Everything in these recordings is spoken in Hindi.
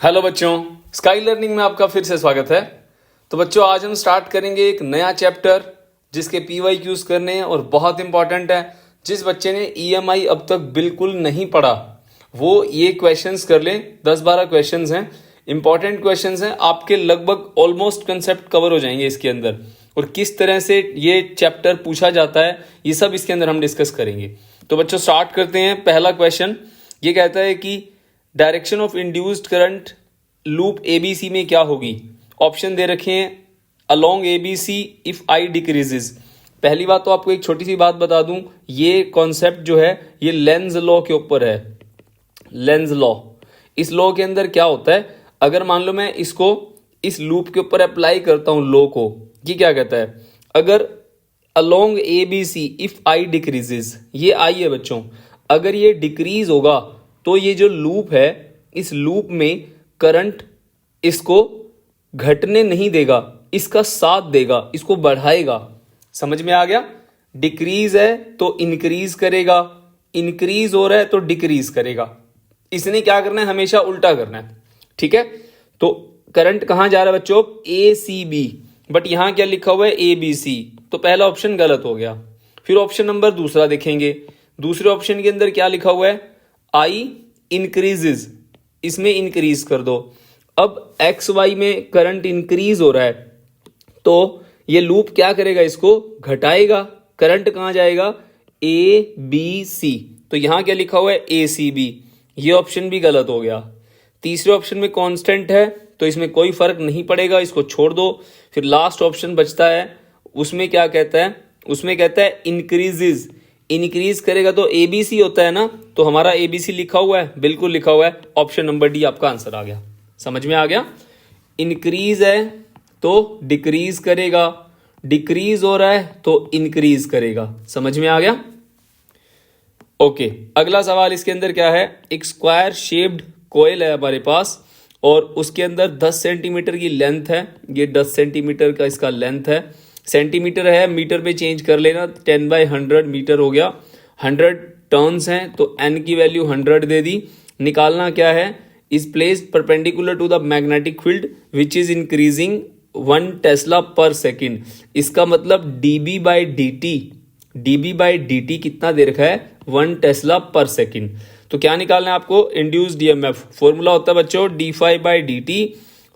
हेलो बच्चों, स्काई लर्निंग में आपका फिर से स्वागत है। तो बच्चों, आज हम स्टार्ट करेंगे एक नया चैप्टर जिसके PYQs करने हैं और बहुत इंपॉर्टेंट है। जिस बच्चे ने EMI अब तक बिल्कुल नहीं पढ़ा वो ये क्वेश्चंस कर लें। 10-12 क्वेश्चंस हैं, इंपॉर्टेंट क्वेश्चंस हैं, आपके लगभग ऑलमोस्ट कंसेप्ट कवर हो जाएंगे इसके अंदर। और किस तरह से ये चैप्टर पूछा जाता है ये सब इसके अंदर हम डिस्कस करेंगे। तो बच्चों स्टार्ट करते हैं। पहला क्वेश्चन ये कहता है कि direction of induced current loop ABC में क्या होगी। ऑप्शन दे रखे हैं along ABC if I decreases. पहली बात तो आपको एक छोटी सी बात बता दूं, ये कॉन्सेप्ट जो है ये लेंज लॉ के ऊपर है। लेंज लॉ, इस लॉ के अंदर क्या होता है, अगर मान लो मैं इसको इस लूप के ऊपर अप्लाई करता हूं लॉ को, ये क्या कहता है, अगर along ABC if I decreases, ये I है बच्चों, अगर ये डिक्रीज होगा तो ये जो लूप है इस लूप में करंट इसको घटने नहीं देगा, इसका साथ देगा, इसको बढ़ाएगा। समझ में आ गया। डिक्रीज है तो इंक्रीज करेगा, इंक्रीज हो रहा है तो डिक्रीज करेगा। इसने क्या करना है, हमेशा उल्टा करना है। ठीक है, तो करंट कहां जा रहा है बच्चों, ACB, बट यहां क्या लिखा हुआ है ABC, तो पहला ऑप्शन गलत हो गया। फिर ऑप्शन नंबर दूसरा देखेंगे, दूसरे ऑप्शन के अंदर क्या लिखा हुआ है, I इंक्रीजेज, इसमें इंक्रीज कर दो। अब XY में करंट इंक्रीज हो रहा है तो ये लूप क्या करेगा, इसको घटाएगा। करंट कहां जाएगा, ABC, तो यहां क्या लिखा हुआ है ACB, ये ऑप्शन भी गलत हो गया। तीसरे ऑप्शन में कांस्टेंट है तो इसमें कोई फर्क नहीं पड़ेगा, इसको छोड़ दो। फिर लास्ट ऑप्शन बचता है, उसमें क्या कहता है, उसमें कहता है इंक्रीजेज, इंक्रीज करेगा तो ABC होता है ना, तो हमारा ABC लिखा हुआ है, बिल्कुल लिखा हुआ है। ऑप्शन नंबर डी आपका आंसर आ गया। समझ में आ गया। इंक्रीज है तो डिक्रीज करेगा, डिक्रीज हो रहा है तो इंक्रीज करेगा। समझ में आ गया। ओके, अगला सवाल इसके अंदर क्या है, एक स्क्वायर शेप्ड कोयल है हमारे पास और उसके अंदर 10 सेंटीमीटर की लेंथ है। ये 10 सेंटीमीटर का इसका लेंथ है, सेंटीमीटर है, मीटर में चेंज कर लेना, 10/100 मीटर हो गया। 100 टर्न्स हैं तो n की वैल्यू 100 दे दी। निकालना क्या है, is placed perpendicular to the magnetic field which is increasing 1 tesla per second. इसका मतलब dB/dt कितना दे रखा है, 1 टेस्ला पर सेकेंड। तो क्या निकालना है आपको, इंड्यूस्ड EMF। फॉर्मूला होता है बच्चों d∅/dt,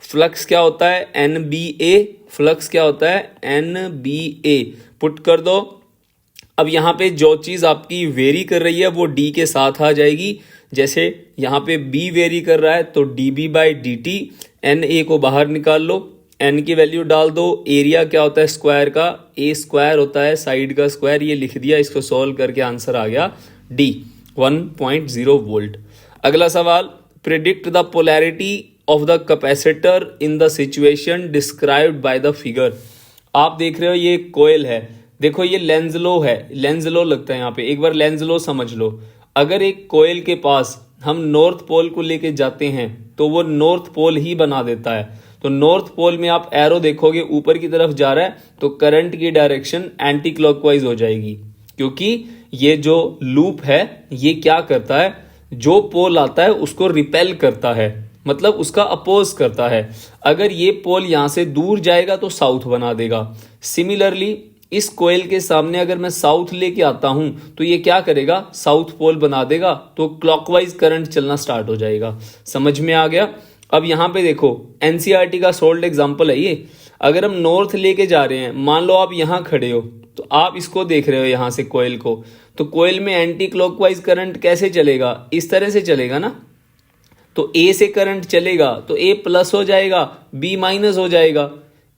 फ्लक्स क्या होता है NBA, फ्लक्स क्या होता है NBA, पुट कर दो। अब यहां पे जो चीज आपकी वेरी कर रही है वो D के साथ आ जाएगी। जैसे यहां पे B वेरी कर रहा है तो dB/dt, NA को बाहर निकाल लो, N की वैल्यू डाल दो। एरिया क्या होता है स्क्वायर का, A स्क्वायर होता है साइड का स्क्वायर, ये लिख दिया। इसको सॉल्व करके आंसर आ गया D, 1.0 वोल्ट। अगला सवाल, predict the polarity of the capacitor in the situation described by the figure. आप देख रहे हो ये कोयल है, देखो ये लेंज लो है, लेंज लो लगता है यहाँ पे, एक बार लेंज लो समझ लो। अगर एक कोयल के पास हम नॉर्थ पोल को लेके जाते हैं तो वो नॉर्थ पोल ही बना देता है। तो नॉर्थ पोल में आप एरो देखोगे ऊपर की तरफ जा रहा है तो करंट की डायरेक्शन एंटी क्लॉकवाइज हो जाएगी, क्योंकि ये जो लूप है ये क्या करता है, जो पोल आता है उसको रिपेल करता है, मतलब उसका अपोज करता है। अगर ये पोल यहां से दूर जाएगा तो साउथ बना देगा। सिमिलरली इस कोयल के सामने अगर मैं साउथ लेके आता हूं तो ये क्या करेगा, साउथ पोल बना देगा, तो क्लॉकवाइज करंट चलना स्टार्ट हो जाएगा। समझ में आ गया। अब यहां पे देखो NCERT का सोल्ड एग्जांपल है ये। अगर हम नॉर्थ लेके जा रहे हैं, मान लो आप यहां खड़े हो तो आप इसको देख रहे हो यहां से कोयल को, तो कोयल में एंटी क्लॉकवाइज करंट कैसे चलेगा, इस तरह से चलेगा ना। तो A से करंट चलेगा तो A प्लस हो जाएगा, B माइनस हो जाएगा।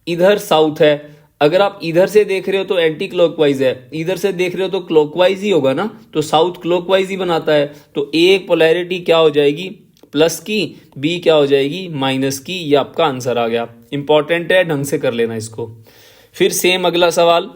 इधर साउथ है, अगर आप इधर से देख रहे हो तो एंटी क्लॉकवाइज है, इधर से देख रहे हो तो क्लॉकवाइज ही होगा ना, तो साउथ क्लॉकवाइज ही बनाता है। तो A पोलैरिटी क्या हो जाएगी, प्लस की, B क्या हो जाएगी, माइनस की। ये आपका आंसर आ गया। इंपॉर्टेंट है, ढंग से कर लेना इसको। फिर सेम अगला सवाल,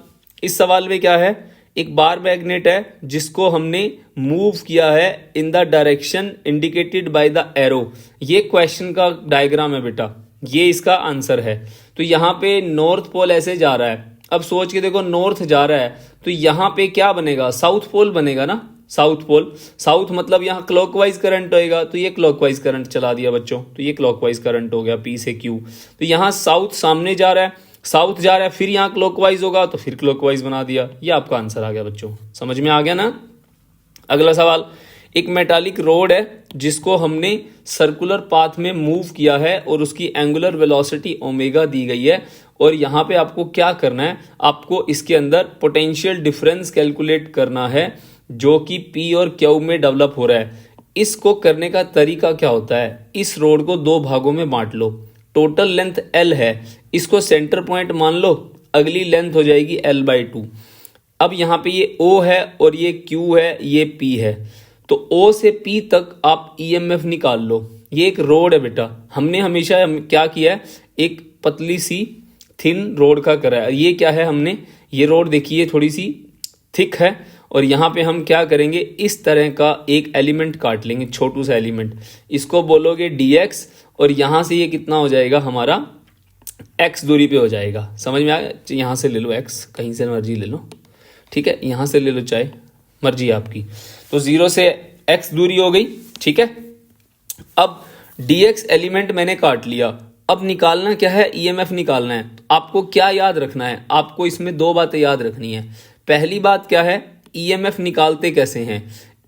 इस सवाल में क्या है, एक बार मैग्नेट है जिसको हमने मूव किया है in the direction indicated by the arrow. ये क्वेश्चन का डायग्राम है बेटा, ये इसका आंसर है। तो यहाँ पे नॉर्थ पोल ऐसे जा रहा है, अब सोच के देखो नॉर्थ जा रहा है तो यहाँ पे क्या बनेगा, साउथ पोल बनेगा ना। South pole. साउथ मतलब यहाँ क्लॉकवाइज करंट होएगा, तो ये क्लॉकवाइज करंट चला दिया बच्चों, तो ये क्लॉकवाइज करंट हो गया पी से क्यू। तो यहाँ साउथ सामने जा रहा है, साउथ जा रहा है, फिर यहाँ क्लॉकवाइज होगा तो फिर क्लॉकवाइज बना दिया। ये आपका आंसर आ गया बच्चों, समझ में आ गया ना। अगला सवाल, एक मेटालिक रोड है जिसको हमने सर्कुलर पाथ में मूव किया है और उसकी एंगुलर वेलोसिटी ओमेगा दी गई है, और यहाँ पे आपको क्या करना है, आपको इसके अंदर पोटेंशियल डिफरेंस कैलकुलेट करना है जो कि पी और क्यू में डेवलप हो रहा है। इसको करने का तरीका क्या होता है, इस रोड को दो भागों में बांट लो, टोटल लेंथ एल है, इसको सेंटर पॉइंट मान लो, अगली लेंथ हो जाएगी L/2। अब यहाँ पे ये O है और ये Q है, ये P है, तो O से P तक आप EMF निकाल लो। ये एक रोड है बेटा, हमने हमेशा क्या किया है, एक पतली सी थिन रोड का करा है। ये क्या है, हमने ये रोड देखिए थोड़ी सी थिक है, और यहाँ पे हम क्या करेंगे, इस तरह का एक एलिमेंट काट लेंगे, छोटू सा एलिमेंट, इसको बोलोगे dx, और यहाँ से ये कितना हो जाएगा हमारा x दूरी पे हो जाएगा। समझ में आ गया, यहाँ से ले लो x, कहीं से मर्जी ले लो, ठीक है, यहाँ से ले लो चाहे, मर्जी आपकी। तो 0 से x दूरी हो गई, ठीक है। अब dx एलिमेंट मैंने काट लिया, अब निकालना क्या है, EMF निकालना है। आपको क्या याद रखना है, आपको इसमें दो बातें याद रखनी है। पहली बात क्या है, EMF निकालते कैसे हैं।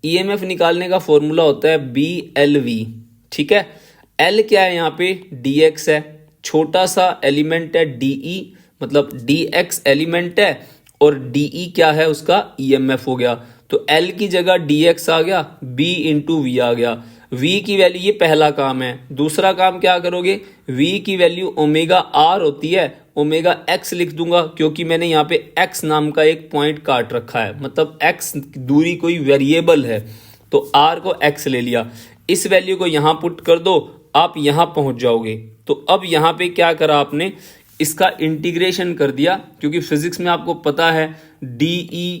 EMF निकालने का फॉर्मूला होता है BLV, ठीक है। L क्या है, यहाँ पे dx है, छोटा सा एलिमेंट है DE, मतलब dx एलिमेंट है, और DE क्या है, उसका EMF हो गया। तो L की जगह dx आ गया, B इंटू वी आ गया। V की वैल्यू, ये पहला काम है। दूसरा काम क्या करोगे, V की वैल्यू ओमेगा R होती है, ओमेगा x लिख दूंगा, क्योंकि मैंने यहाँ पे x नाम का एक पॉइंट काट रखा है, मतलब x दूरी कोई वेरिएबल है, तो R को x ले लिया। इस वैल्यू को यहाँ पुट कर दो, आप यहाँ पहुंच जाओगे। तो अब यहाँ पे क्या करा आपने, इसका इंटीग्रेशन कर दिया, क्योंकि फिजिक्स में आपको पता है DE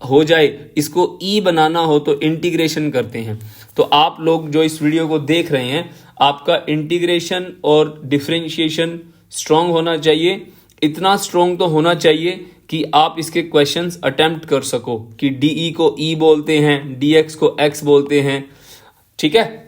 हो जाए, इसको E बनाना हो तो इंटीग्रेशन करते हैं। तो आप लोग जो इस वीडियो को देख रहे हैं, आपका इंटीग्रेशन और डिफरेंशिएशन स्ट्रांग होना चाहिए। इतना स्ट्रांग तो होना चाहिए कि आप इसके क्वेश्चंस अटेम्प्ट कर सको कि DE को E बोलते हैं, DX को X बोलते हैं, ठीक है।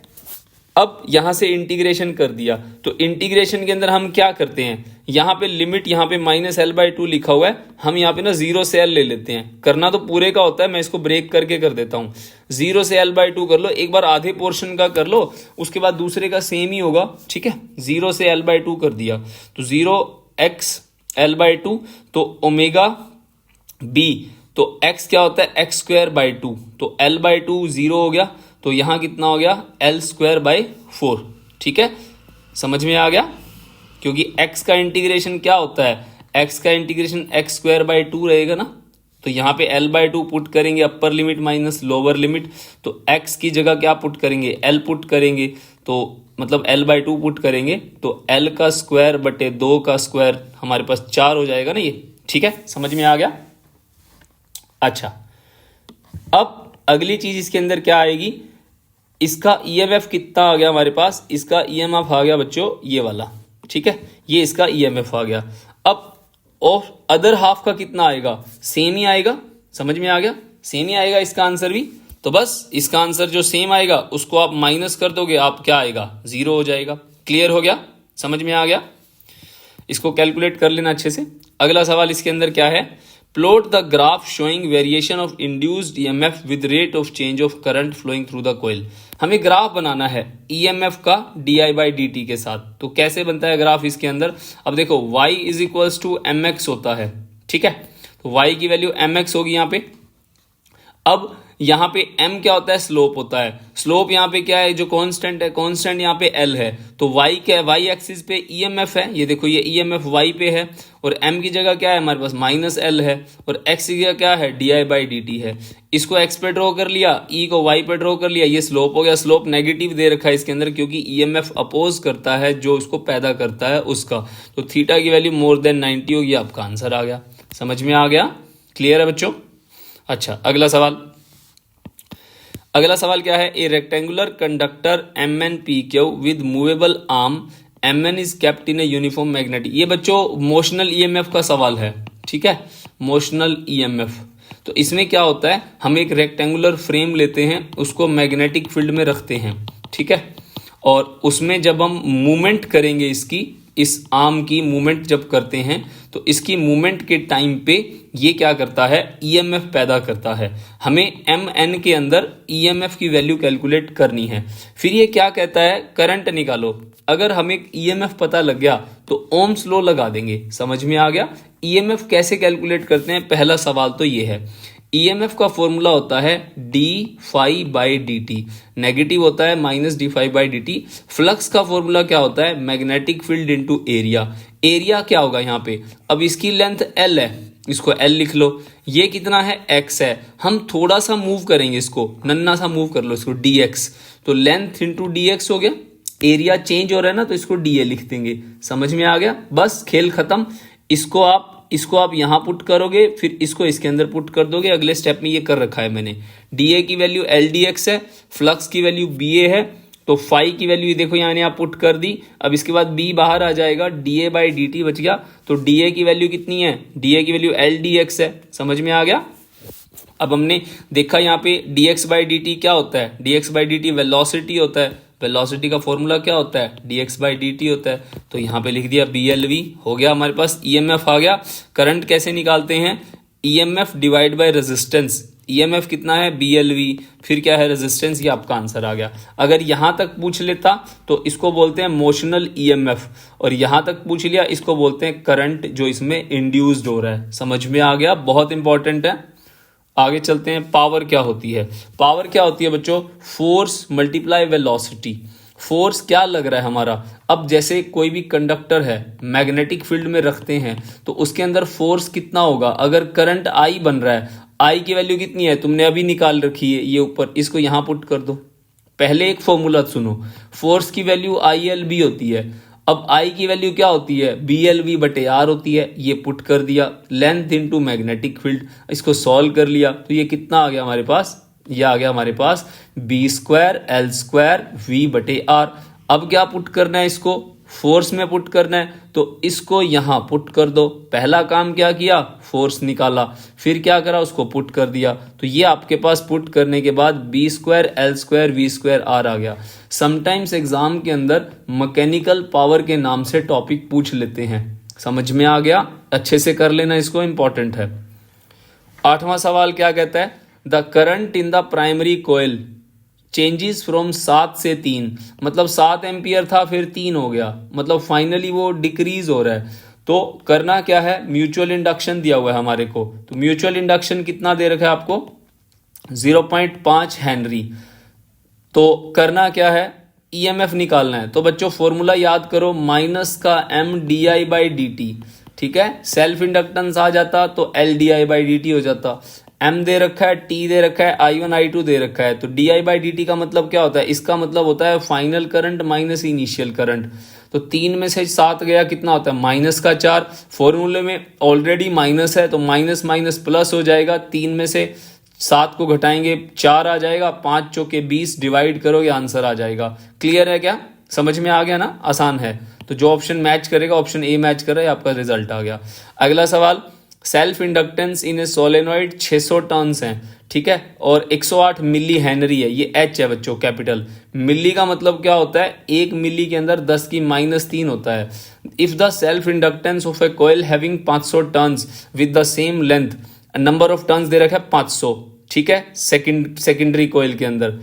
अब यहां से इंटीग्रेशन कर दिया, तो इंटीग्रेशन के अंदर हम क्या करते हैं, यहाँ पे लिमिट, यहाँ पे -L/2 लिखा हुआ है, हम यहाँ पे ना 0 से L ले लेते हैं। करना तो पूरे का होता है, मैं इसको ब्रेक करके कर देता हूँ। 0 से L/2 कर लो, एक बार आधे पोर्शन का कर लो, उसके बाद दूसरे का सेम ही होगा, ठीक है। 0 से L/2 कर दिया, तो 0x L/2, तो ओमेगा B, तो x क्या होता है, x²/2, तो L/2 0 हो गया, तो यहां कितना हो गया, L²/4, ठीक है। समझ में आ गया, क्योंकि x का इंटीग्रेशन क्या होता है, x का इंटीग्रेशन x²/2 रहेगा ना, तो यहाँ पे L/2 पुट करेंगे, upper limit minus lower limit, तो x की जगह क्या पुट करेंगे, L पुट करेंगे, तो मतलब L/2 पुट करेंगे, तो L का स्क्वायर बटे 2 का स्क्वायर हमारे पास 4 हो जाएगा ना ये, ठीक है। समझ में आ गया। अच्छा, अब अगली चीज इसके अंदर क्या आएगी, इसका EMF कितना आ गया हमारे पास, इसका EMF आ गया बच्चों ये वाला, ठीक है, ये इसका EMF आ गया। अब और अदर हाफ का कितना आएगा, सेम ही आएगा। समझ में आ गया, सेम ही आएगा इसका आंसर भी। तो बस इसका आंसर जो सेम आएगा उसको आप माइनस कर दोगे, आप क्या आएगा, 0 हो जाएगा। क्लियर हो गया, समझ में आ गया, इसको कैलकुलेट कर लेना अच्छे से। अगला सवाल इसके अंदर क्या है, plot the graph showing variation of induced EMF with rate of change of current flowing through the coil. हमें ग्राफ बनाना है EMF का di/dt के साथ। तो कैसे बनता है ग्राफ इसके अंदर, अब देखो y = mx होता है, ठीक है, तो y की वैल्यू mx होगी यहाँ पे। अब यहाँ पे m क्या होता है, स्लोप होता है। स्लोप यहाँ पे क्या है, जो कांस्टेंट है, कांस्टेंट यहाँ पे l है, तो y क्या है, y एक्सिस पे EMF है, ये देखो ये EMF y पे है, और m की जगह क्या है हमारे पास -l है, और x की जगह क्या है, di/dt है। इसको x पे ड्रॉ कर लिया, e को y पे ड्रॉ कर लिया, ये स्लोप हो गया। स्लोप नेगेटिव दे रखा है इसके अंदर, क्योंकि EMF अपोज करता है जो उसको पैदा करता है उसका। तो थीटा की वैल्यू >90 होगी, आपका आंसर आ गया। समझ में आ गया, क्लियर है बच्चों। अच्छा, अगला सवाल क्या है, ए rectangular conductor MnPQ with movable arm Mn is kept in a uniform magnetic. ये बच्चों मोशनल EMF का सवाल है, ठीक है, मोशनल EMF। तो इसमें क्या होता है, हम एक रेक्टेंगुलर फ्रेम लेते हैं, उसको मैग्नेटिक फील्ड में रखते हैं, ठीक है, और उसमें जब हम मूवमेंट करेंगे इस आर्म की मूवमेंट जब करते हैं तो इसकी मूवमेंट के टाइम पे ये क्या करता है, ईएमएफ पैदा करता है। हमें एम एन के अंदर ईएमएफ की वैल्यू कैलकुलेट करनी है। फिर ये क्या कहता है, करंट निकालो। अगर हमें ईएमएफ पता लग गया तो ओम्स लॉ लगा देंगे। समझ में आ गया। ईएमएफ कैसे कैलकुलेट करते हैं, पहला सवाल तो ये है। ईएमएफ का फॉर्मूला होता है D phi by D T, negative होता है minus D phi by D T. Flux का फॉर्मूला क्या होता है, magnetic field into area. Area क्या होगा यहाँ पे, अब इसकी लेंथ एल है, इसको एल लिख लो। ये कितना है, एक्स है। हम थोड़ा सा मूव करेंगे इसको, नन्ना सा मूव कर लो इसको, डी एक्स। तो लेंथ इंटू डी एक्स हो गया। एरिया चेंज हो रहा है ना, तो इसको डी ए लिख देंगे। समझ में आ गया, बस खेल खत्म। इसको आप यहां पुट करोगे, फिर इसको इसके अंदर पुट कर दोगे। अगले स्टेप में ये कर रखा है मैंने। डी ए की वैल्यू एल डी एक्स है, फ्लक्स की वैल्यू बी ए है, तो फाई की वैल्यू देखो यहाँ आप पुट कर दी। अब इसके बाद बी बाहर आ जाएगा, D A by D T बच गया। तो डी ए की वैल्यू कितनी है, डी ए की वैल्यू एल डी एक्स है। समझ में आ गया। अब हमने देखा यहाँ पे D x by D T क्या होता है, D x by D T velocity होता है। वेलोसिटी का फॉर्मूला क्या होता है, D x by D T होता है। तो यहाँ पे लिख दिया बी एल वी, हो गया हमारे पास। ईएमएफ आ गया। करंट कैसे निकालते हैं, EMF divide by resistance. EMF कितना है, बी एल वी, फिर क्या है रेजिस्टेंस, ये आपका आंसर आ गया। अगर यहां तक पूछ लेता तो इसको बोलते हैं मोशनल ईएमएफ, और यहां तक पूछ लिया इसको बोलते हैं करंट जो इसमें इंड्यूस्ड हो रहा है। समझ में आ गया, बहुत इंपॉर्टेंट है। आगे चलते हैं। पावर क्या होती है, पावर क्या होती है बच्चों, फोर्स मल्टीप्लाई वेलोसिटी। फोर्स क्या लग रहा है हमारा, अब जैसे कोई भी कंडक्टर है, मैग्नेटिक फील्ड में रखते हैं तो उसके अंदर फोर्स कितना होगा। अगर करंट आई बन रहा है, आई की वैल्यू कितनी है तुमने अभी निकाल रखी है, ये ऊपर, इसको यहां पुट कर दो। पहले एक फॉर्मूला सुनो, फोर्स की वैल्यू आई एल बी होती है। अब आई की वैल्यू क्या होती है, बी एल वी बटे आर होती है। ये पुट कर दिया, लेंथ इनटू मैग्नेटिक फील्ड, इसको सॉल्व कर लिया तो ये कितना आ गया हमारे पास, ये आ गया हमारे पास B square L square V बटे आर। अब क्या पुट करना है, इसको फोर्स में पुट करना है, तो इसको यहां पुट कर दो। पहला काम क्या किया, फोर्स निकाला, फिर क्या करा, उसको पुट कर दिया। तो ये आपके पास पुट करने के बाद B square L square V square R आ गया। समटाइम्स एग्जाम के अंदर मैकेनिकल पावर के नाम से टॉपिक पूछ लेते हैं। समझ में आ गया, अच्छे से कर लेना, इसको इंपॉर्टेंट है। 8वां सवाल क्या कहता है, the current in the primary coil changes from 7 से 3, मतलब 7 एम्पियर था फिर 3 हो गया, मतलब फाइनली वो डिक्रीज हो रहा है। तो करना क्या है, म्यूचुअल इंडक्शन दिया हुआ है हमारे को। तो म्यूचुअल इंडक्शन कितना दे रखा है आपको, 0.5 हेनरी। तो करना क्या है, ईएमएफ निकालना है। तो बच्चों फॉर्मूला याद करो, माइनस का M D I by D T, ठीक है। सेल्फ इंडक्टेंस आ जाता तो L D I by D T हो जाता। एम दे रखा है, टी दे रखा है, I1 I2 दे रखा है। तो D I by D T का मतलब क्या होता है, इसका मतलब होता है final current minus initial current. तो 3 में से 7 गया, कितना होता है, माइनस का 4। फॉर्मूले में ऑलरेडी माइनस है तो माइनस माइनस प्लस हो जाएगा। 3 में से 7 को घटाएंगे 4 आ जाएगा, 5 चौके 20, डिवाइड करोगे आंसर आ जाएगा। क्लियर है क्या, समझ में आ गया ना, आसान है। तो जो ऑप्शन मैच करेगा, ऑप्शन ए मैच कर रहा है, आपका रिजल्ट आ गया। अगला सवाल, सेल्फ इंडक्टेंस इन ए सोलेनॉइड 600 टर्न्स हैं, ठीक है, और 108 मिली हेनरी है। ये एच है बच्चों, कैपिटल। मिली का मतलब क्या होता है, 1 मिली के अंदर 10 की -3 होता है। If the self inductance of a coil having 500 turns with the same length, number of turns दे रखा है 500, ठीक है, सेकेंडरी कॉइल के अंदर।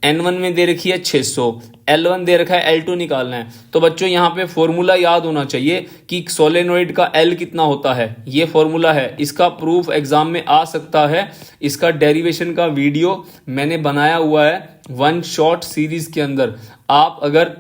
N1 में दे रखी है 600, L1 दे रखा है, L2 निकालना है। तो बच्चों यहाँ पे फॉर्मूला याद होना चाहिए कि सोलेनोइड का L कितना होता है, ये फॉर्मूला है। इसका प्रूफ एग्जाम में आ सकता है। इसका डेरिवेशन का वीडियो मैंने बनाया हुआ है वन शॉट सीरीज के अंदर। आप अगर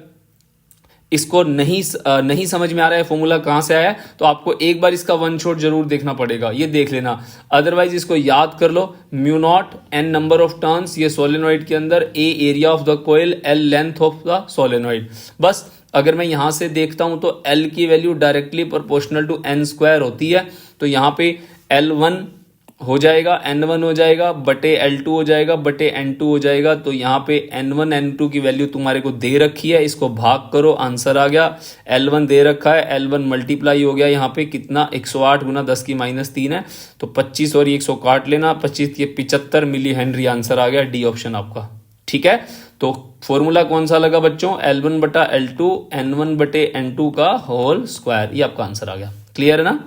इसको नहीं समझ में आ रहा है फॉर्मूला कहाँ से आया है, तो आपको एक बार इसका वन शॉट जरूर देखना पड़ेगा, ये देख लेना। अदरवाइज इसको याद कर लो, mu naught N number of turns, ये सोलेनॉइड के अंदर, A area of the coil, L length of the solenoid. बस अगर मैं यहां से देखता हूं तो एल की value directly proportional to N square होती है। तो यहाँ पे L1 हो जाएगा, N1 हो जाएगा बटे L2 हो जाएगा बटे N2 हो जाएगा। तो यहाँ पे N1 N2 की वैल्यू तुम्हारे को दे रखी है, इसको भाग करो, आंसर आ गया। L1 दे रखा है, L1 मल्टीप्लाई हो गया यहाँ पे कितना 108 गुना 10 की -3 है, तो 25 और 100 काट लेना, 25 के 75 मिली हेनरी, आंसर आ गया डी ऑप्शन आपका। ठीक है, तो फॉर्मूला कौन सा लगा बच्चों, L1 बटा L2 N1 बटे N2 का होल स्क्वायर, ये आपका आंसर आ गया। क्लियर है ना।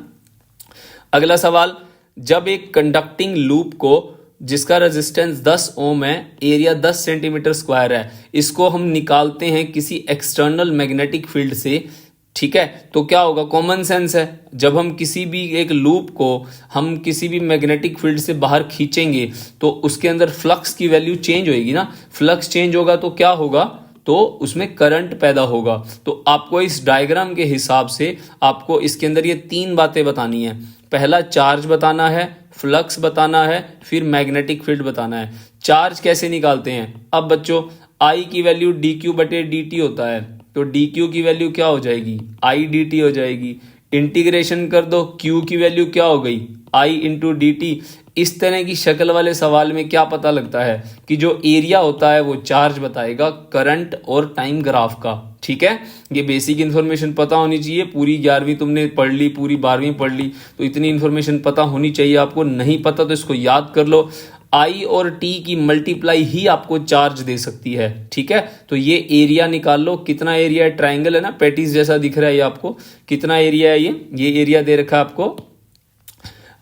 अगला सवाल, जब एक कंडक्टिंग लूप को जिसका रेजिस्टेंस 10 ओम है, एरिया 10 सेंटीमीटर स्क्वायर है, इसको हम निकालते हैं किसी एक्सटर्नल मैग्नेटिक फील्ड से, ठीक है, तो क्या होगा, कॉमन सेंस है, जब हम किसी भी एक लूप को हम किसी भी मैग्नेटिक फील्ड से बाहर खींचेंगे तो उसके अंदर फ्लक्स की वैल्यू चेंज होएगी ना, फ्लक्स चेंज होगा तो क्या होगा, तो उसमें करंट पैदा होगा। तो आपको इस डायग्राम के हिसाब से आपको इसके अंदर ये 3 बातें बतानी है। पहला चार्ज बताना है, फ्लक्स बताना है, फिर मैग्नेटिक फील्ड बताना है। चार्ज कैसे निकालते हैं, अब बच्चों आई की वैल्यू dq बटे dt होता है, तो dq की वैल्यू क्या हो जाएगी, i dt हो जाएगी। इंटीग्रेशन कर दो, q की वैल्यू क्या हो गई, i इंटू dt। इस तरह की शक्ल वाले सवाल में क्या पता लगता है कि जो एरिया होता है वो चार्ज बताएगा, करंट और टाइम ग्राफ का। ठीक है, ये बेसिक इन्फॉर्मेशन पता होनी चाहिए। पूरी 11वीं तुमने पढ़ ली, पूरी 12वीं पढ़ ली, तो इतनी इन्फॉर्मेशन पता होनी चाहिए आपको। नहीं पता तो इसको याद कर लो। आई और टी की मल्टीप्लाई ही आपको चार्ज दे सकती है। ठीक है, तो ये एरिया निकाल लो, कितना एरिया है, ट्राइंगल है ना, पैटीज जैसा दिख रहा है ये आपको, कितना एरिया है, ये एरिया दे रखा है आपको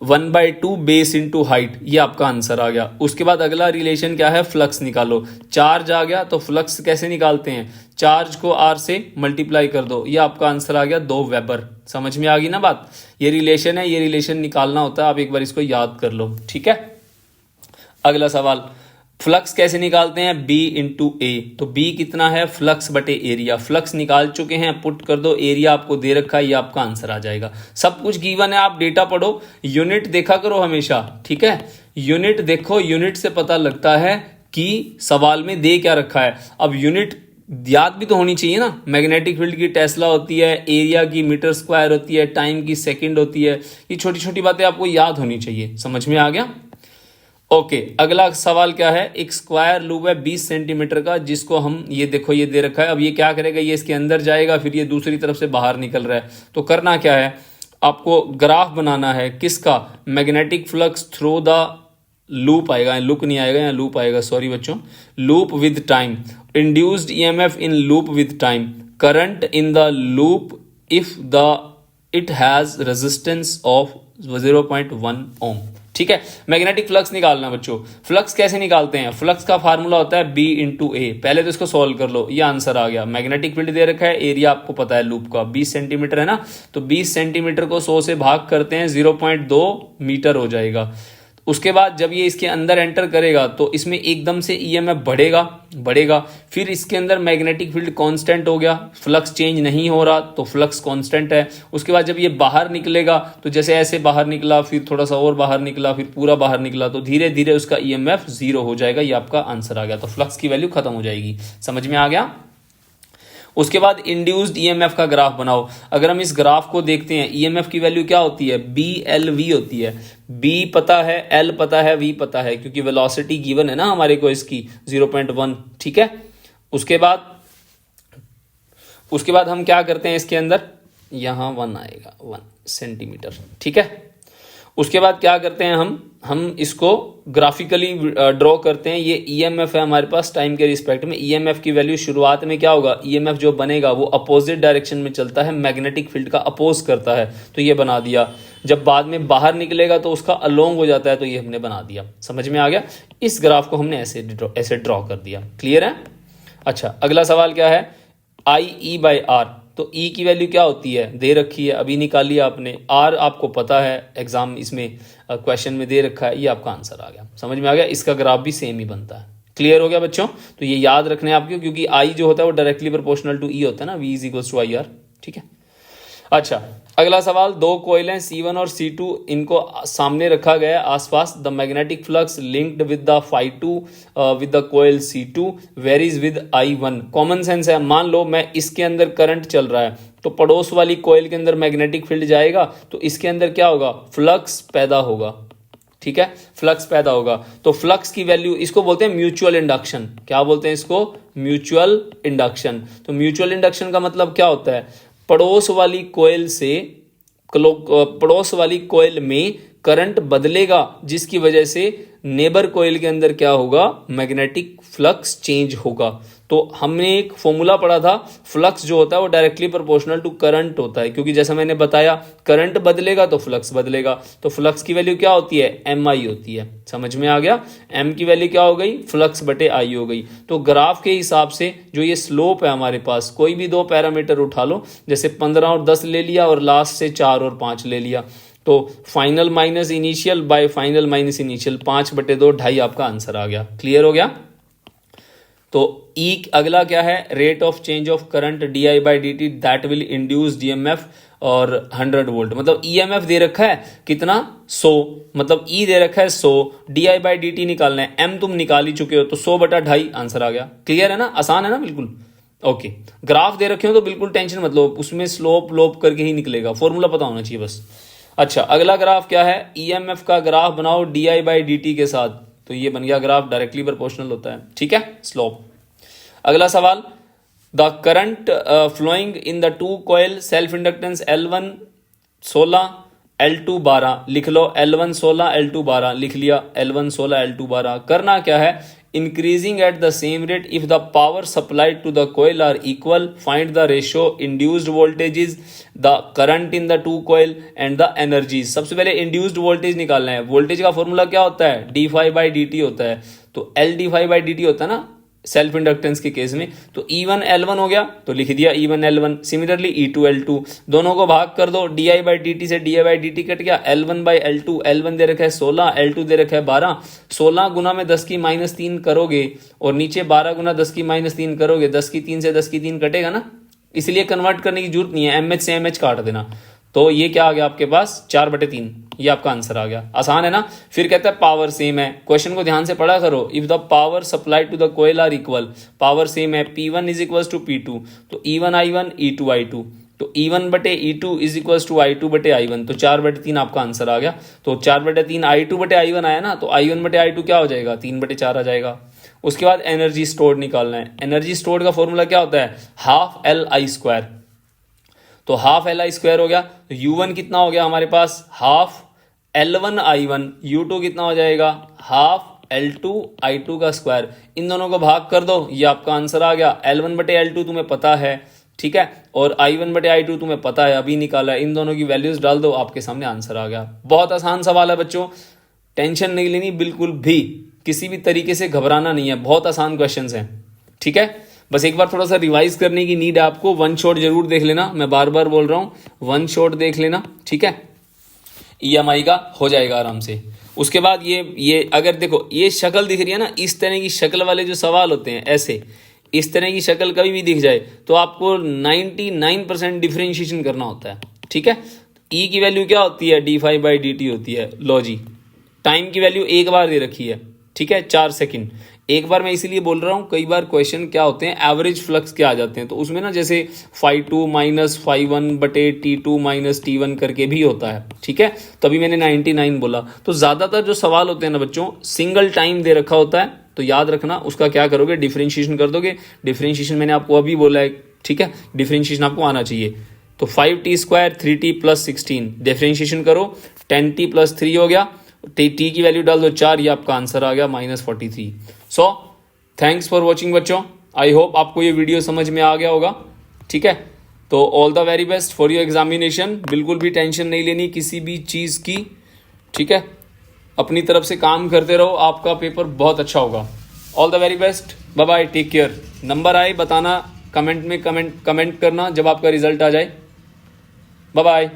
1/2 बेस इंटू हाइट, ये आपका आंसर आ गया। उसके बाद अगला रिलेशन क्या है, फ्लक्स निकालो। चार्ज आ गया तो फ्लक्स कैसे निकालते हैं, चार्ज को R से मल्टीप्लाई कर दो, ये आपका आंसर आ गया 2 वेबर। समझ में आ गई ना बात, ये रिलेशन है, ये रिलेशन निकालना होता है, आप एक बार इसको याद कर लो। ठीक है, अगला सवाल, फ्लक्स कैसे निकालते हैं, B इंटू ए, तो B कितना है, फ्लक्स बटे एरिया। फ्लक्स निकाल चुके हैं, पुट कर दो, एरिया आपको दे रखा है, ये आपका आंसर आ जाएगा। सब कुछ गिवन है, आप डेटा पढ़ो, यूनिट देखा करो हमेशा। ठीक है, यूनिट देखो, यूनिट से पता लगता है कि सवाल में दे क्या रखा है। अब यूनिट याद भी तो होनी चाहिए ना, मैग्नेटिक फील्ड की टेस्ला होती है, एरिया की मीटर स्क्वायर होती है, टाइम की सेकंड होती है, ये छोटी छोटी बातें आपको याद होनी चाहिए। समझ में आ गया। ओके, अगला सवाल क्या है, एक स्क्वायर लूप है 20 सेंटीमीटर का, जिसको हम, ये देखो ये दे रखा है, अब ये क्या करेगा, ये इसके अंदर जाएगा, फिर ये दूसरी तरफ से बाहर निकल रहा है। तो करना क्या है, आपको ग्राफ बनाना है, किसका, magnetic flux through the loop आएगा, लुक नहीं आएगा, यहाँ लूप आएगा, सॉरी बच्चों, loop with time, induced EMF in loop with time, current in the loop if the it has resistance of 0.1 ओम। ठीक है, मैग्नेटिक फ्लक्स निकालना बच्चों। फ्लक्स कैसे निकालते हैं, फ्लक्स का फार्मूला होता है B इंटू ए। पहले तो इसको सॉल्व कर लो, ये आंसर आ गया। मैग्नेटिक फील्ड दे रखा है, एरिया आपको पता है लूप का 20 सेंटीमीटर है ना, तो 20 सेंटीमीटर को 100 से भाग करते हैं, 0.2 मीटर हो जाएगा। उसके बाद जब ये इसके अंदर एंटर करेगा तो इसमें एकदम से ईएमएफ बढ़ेगा, फिर इसके अंदर मैग्नेटिक फील्ड कांस्टेंट हो गया, फ्लक्स चेंज नहीं हो रहा तो फ्लक्स कांस्टेंट है। उसके बाद जब ये बाहर निकलेगा तो जैसे ऐसे बाहर निकला, फिर थोड़ा सा और बाहर निकला, फिर पूरा बाहर निकला, तो धीरे धीरे उसका ईएमएफ 0 हो जाएगा, ये आपका आंसर आ गया। तो फ्लक्स की वैल्यू खत्म हो जाएगी। समझ में आ गया। उसके बाद इंड्यूस्ड ईएमएफ का ग्राफ बनाओ। अगर हम इस ग्राफ को देखते हैं, ईएमएफ की वैल्यू क्या होती है, BLV होती है। B पता है, L पता है, V पता है, क्योंकि वेलोसिटी गिवन है ना हमारे को इसकी 0.1। ठीक है, उसके बाद हम क्या करते हैं, इसके अंदर यहां 1 आएगा, 1 सेंटीमीटर। ठीक है, उसके बाद क्या करते हैं, हम इसको ग्राफिकली ड्रॉ करते हैं। ये ईएमएफ है हमारे पास टाइम के रिस्पेक्ट में। ईएमएफ की वैल्यू शुरुआत में क्या होगा, ईएमएफ जो बनेगा वो अपोजिट डायरेक्शन में चलता है, मैग्नेटिक फील्ड का अपोज करता है, तो ये बना दिया। जब बाद में बाहर निकलेगा तो उसका अलोंग हो जाता है, तो ये हमने बना दिया। समझ में आ गया। इस ग्राफ को हमने ऐसे ड्रॉ कर दिया। क्लियर है। अच्छा, अगला सवाल क्या है, IE/R, तो E की वैल्यू क्या होती है, दे रखी है, अभी निकाली आपने। R आपको पता है, एग्जाम इसमें क्वेश्चन में दे रखा है, ये आपका आंसर आ गया। समझ में आ गया। इसका ग्राफ भी सेम ही बनता है। क्लियर हो गया बच्चों। तो ये याद रखने आपको, क्योंकि I जो होता है वो डायरेक्टली प्रोपोर्शनल टू E होता है ना, V = IR। ठीक है। अच्छा, अगला सवाल, 2 कॉइल हैं C1 और C2, इनको सामने रखा गया है आसपास। The magnetic flux linked with the phi2 with the coil C2 varies with I1। Common sense है, मान लो मैं इसके अंदर करंट चल रहा है, तो पड़ोस वाली कॉइल के अंदर मैग्नेटिक फील्ड जाएगा, तो इसके अंदर क्या होगा, फ्लक्स पैदा होगा। ठीक है, फ्लक्स पैदा होगा। तो फ्लक्स की वैल्यू, इसको बोलते हैं म्यूचुअल इंडक्शन। क्या बोलते हैं इसको? Mutual induction. तो म्यूचुअल इंडक्शन का मतलब क्या होता है? पड़ोस वाली कोयल में करंट बदलेगा, जिसकी वजह से नेबर कोयल के अंदर क्या होगा? मैग्नेटिक फ्लक्स चेंज होगा। तो हमने एक फॉर्मूला पढ़ा था, फ्लक्स जो होता है वो डायरेक्टली प्रोपोर्शनल टू करंट होता है, क्योंकि जैसा मैंने बताया करंट बदलेगा तो फ्लक्स बदलेगा। तो फ्लक्स की वैल्यू क्या होती है? एम आई होती है। समझ में आ गया? एम की वैल्यू क्या हो गई? फ्लक्स बटे आई हो गई। तो ग्राफ के हिसाब से जो ये स्लोप है हमारे पास, कोई भी दो पैरामीटर उठा लो, जैसे 15 और 10 ले लिया और लास्ट से 4 और 5 ले लिया, तो final minus initial bye final minus initial 5/2 2.5 आपका आंसर आ गया। क्लियर हो गया? तो ई अगला क्या है? Rate of change of current di/dt that will induce DMF और 100 वोल्ट। मतलब ईएमएफ दे रखा है कितना? 100, मतलब ई दे रखा है 100, di/dt निकालना है, एम तुम निकाल ही चुके हो, तो 100/2.5 आंसर आ गया। क्लियर है ना? आसान है ना? बिल्कुल ओके। ग्राफ दे रखे हो तो बिल्कुल टेंशन मत लो, उसमें स्लोप लोप करके ही निकलेगा, फॉर्मूला पता होना चाहिए बस। अच्छा, अगला ग्राफ क्या है? ईएमएफ का ग्राफ बनाओ di/dt के साथ, तो ये बन गया ग्राफ, डायरेक्टली प्रोपोर्शनल होता है। ठीक है, स्लोप। अगला सवाल, the current flowing in the two coil self inductance L1 16 L2 12, लिख लो L1 16 L2 12, लिख लिया L1 16 L2 12। करना क्या है? Increasing at the same rate if the power supplied to the coil are equal, find the ratio induced voltages, the current in the two coil and the energies. सबसे पहले इंड्यूस्ड वोल्टेज निकालना है। वोल्टेज का फॉर्मूला क्या होता है? d∅dt होता है। तो L d∅dt होता है ना सेल्फ इंडक्टेंस के केस में। तो E1 L1 हो गया, तो लिख दिया E1 L1। Similarly E2 L2, दोनों को भाग कर दो, di/dt से di/dt कट गया, L1/L2, L1 दे रखा है 16, L2 दे रखा है 12। 16 गुना में 10 की -3 करोगे और नीचे 12 गुना 10 की -3 करोगे, 10 की 3 से 10 की 3 कटेगा ना, इसलिए कन्वर्ट करने की जरूरत नहीं है, MH से MH काट देना। तो ये क्या आ गया आपके पास? 4/3, ये आपका आंसर आ गया। आसान है ना? फिर कहता है पावर सेम है। क्वेश्चन को ध्यान से पढ़ा करो। If the power supply to the coil are equal, power same है, P1 is equal to P2, तो E1 I1 E2 I2, तो E1/E2 is equal to I2/I1, तो 4/3 आपका आंसर आ गया। तो 4/3 I2/I1 आया ना, तो I1/I2 क्या हो जाएगा? 3/4 आ जाएगा। उसके बाद एनर्जी स्टोर्ड निकालना है। एनर्जी स्टोर्ड का फॉर्मूला क्या होता है? ½ Li²। तो ½ Li² हो गया। तो U1 कितना हो गया हमारे पास? ½ L1 I1, U2 कितना हो जाएगा? ½ L2 I2 का स्क्वायर। इन दोनों को भाग कर दो, ये आपका आंसर आ गया। L1/L2 तुम्हें पता है, ठीक है, और I1/I2 तुम्हें पता है, अभी निकाला है। इन दोनों की वैल्यूज डाल दो, आपके सामने आंसर आ गया। बहुत आसान सवाल है बच्चों, टेंशन नहीं लेनी बिल्कुल भी, किसी भी तरीके से घबराना नहीं है, बहुत आसान क्वेश्चन हैं। ठीक है, बस एक बार थोड़ा सा रिवाइज करने की नीड है आपको। वन शॉट जरूर देख लेना, मैं बार बार बोल रहा हूं, वन शॉट देख लेना, ठीक है। EMI का हो जाएगा आराम से। उसके बाद ये अगर देखो ये शक्ल दिख रही है ना, इस तरह की शक्ल वाले जो सवाल होते हैं ऐसे, इस तरह की शक्ल कभी भी दिख जाए तो आपको 99% डिफरेंशिएशन करना होता है, ठीक है। E की वैल्यू क्या होती है? d∅/dt होती है। लो जी, टाइम की वैल्यू एक बार दे रखी है, ठीक है, 4 सेकंड। एक बार मैं इसीलिए बोल रहा हूँ, कई बार क्वेश्चन क्या होते हैं एवरेज फ्लक्स के आ जाते हैं, तो उसमें ना जैसे φ2 - φ1/T2 - T1 करके भी होता है, ठीक है, तभी मैंने 99 बोला। तो ज़्यादातर जो सवाल होते हैं ना बच्चों, सिंगल टाइम दे रखा होता है, तो याद रखना उसका क्या करोगे? डिफरेंशिएशन कर दोगे। डिफरेंशिएशन मैंने आपको अभी बोला है, ठीक है, डिफरेंशिएशन आपको आना चाहिए। तो 5t² 3t + 16 डिफरेंशिएशन करो, 10t + 3 हो गया, टी की वैल्यू डाल दो 4, ये आपका आंसर आ गया -43। सो थैंक्स फॉर वॉचिंग बच्चों, आई होप आपको ये वीडियो समझ में आ गया होगा, ठीक है। तो all the very best for your examination. बिल्कुल भी टेंशन नहीं लेनी किसी भी चीज़ की, ठीक है, अपनी तरफ से काम करते रहो, आपका पेपर बहुत अच्छा होगा। All the very best, bye bye, take care. Number आए बताना, कमेंट में कमेंट करना जब आपका रिजल्ट आ जाए। Bye bye.